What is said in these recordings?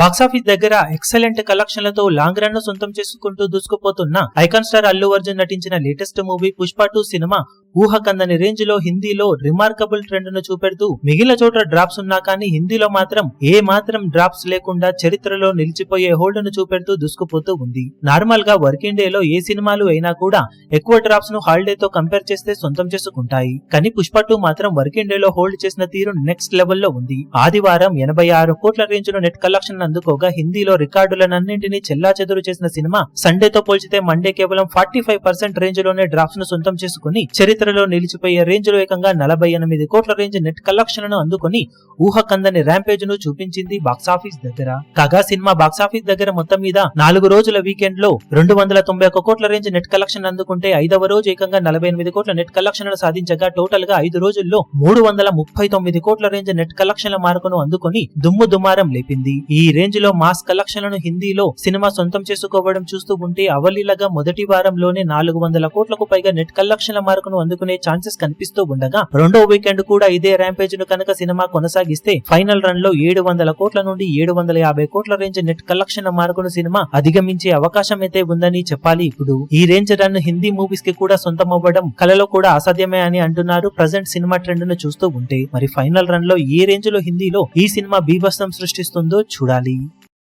Box office దగ్గర excellent కలెక్షన్లతో long run ను సొంతం చేసుకుంటూ దూసుకుపోతున్న ఐకాన్ స్టార్ అల్లు అర్జున్ నటించిన లేటెస్ట్ మూవీ పుష్ప 2 సినిమా ఊహకందని రేంజ్ లో హిందీలో రిమార్కబుల్ ట్రెండ్ ను చూపెడుతూ మిగిలిన చోట్ల డ్రాప్స్ ఉన్నా కానీ హిందీలో మాత్రం ఏ మాత్రం డ్రాప్స్ లేకుండా చరిత్రలో నిలిచిపోయే హోల్డ్ ను చూపెడుతూ దూసుకుపోతూ ఉంది. నార్మల్ గా వర్కింగ్ డే లో ఏ సినిమాలు అయినా కూడా ఎక్కువ డ్రాప్స్ ను హాలిడే తో కంపేర్ చేస్తే సొంతం చేసుకుంటాయి. కానీ పుష్ప 2 మాత్రం వర్కింగ్ డే లో హోల్డ్ చేసిన తీరు నెక్స్ట్ లెవెల్ లో ఉంది. ఆదివారం 86 కోట్ల రేంజ్ లో నెట్ కలెక్షన్ అందుకోగా హిందీలో రికార్డులన్నింటినీ చెల్లాచెదురు చేసిన సినిమా సండేతో పోల్చితే మండే కేవలం 45% రేంజ్ లోనే డ్రాప్స్ ను సొంతం చేసుకుని చరిత్రలో నిలిచిపోయే రేంజ్ లో ఏకంగా 48 కోట్ల రేంజ్ నెట్ కలెక్షన్లను అందుకుని ఊహకందని ర్యాంపేజ్ ను చూపించింది బాక్సాఫీస్ దగ్గర. కాగా సినిమా బాక్సాఫీస్ దగ్గర మొత్తం మీద 4 రోజుల వీకెండ్ లో 291 కోట్ల రేంజ్ నెట్ కలెక్షన్ అందుకుంటే 5వ రోజు ఏకంగా 48 కోట్ల నెట్ కలెక్షన్లు సాధించగా టోటల్ గా 5 రోజుల్లో 339 కోట్ల రేంజ్ నెట్ కలెక్షన్ల మార్కును అందుకుని దుమ్ము దుమారం లేపింది. ఈ రేంజ్ లో మాస్ కలెక్షన్లను హిందీలో సినిమా సొంతం చేసుకోవడం చూస్తూ ఉంటే అవలీలగా మొదటి వారంలోనే 400 కోట్లకు పైగా నెట్ కలెక్షన్ల మార్కును అందుకునే ఛాన్సెస్ కనిపిస్తూ ఉండగా రెండో వీకెండ్ కూడా ఇదే ర్యాంపేజ్ ను కనుక సినిమా కొనసాగిస్తే ఫైనల్ రన్ లో 700 కోట్ల నుండి 750 కోట్ల రేంజ్ నెట్ కలెక్షన్ల మార్కును సినిమా అధిగమించే అవకాశం అయితే ఉందని చెప్పాలి. ఇప్పుడు ఈ రేంజ్ రన్ హిందీ మూవీస్ కి కూడా సొంతం అవ్వడం కలలో కూడా అసాధ్యమే అని అంటున్నారు ప్రజెంట్ సినిమా ట్రెండ్ ను చూస్తూ ఉంటే. మరి ఫైనల్ రన్ లో ఏ రేంజ్ లో హిందీలో ఈ సినిమా బీభత్సం సృష్టిస్తుందో చూడాలి.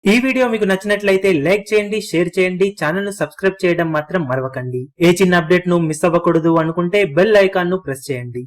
ఈ వీడియో మీకు నచ్చినట్లయితే లైక్ చేయండి, షేర్ చేయండి, ఛానల్ ను సబ్స్క్రైబ్ చేయడం మాత్రం మరవకండి. ఏ చిన్న అప్డేట్ ను మిస్ అవ్వకూడదు అనుకుంటే బెల్ ఐకాన్ ను ప్రెస్ చేయండి.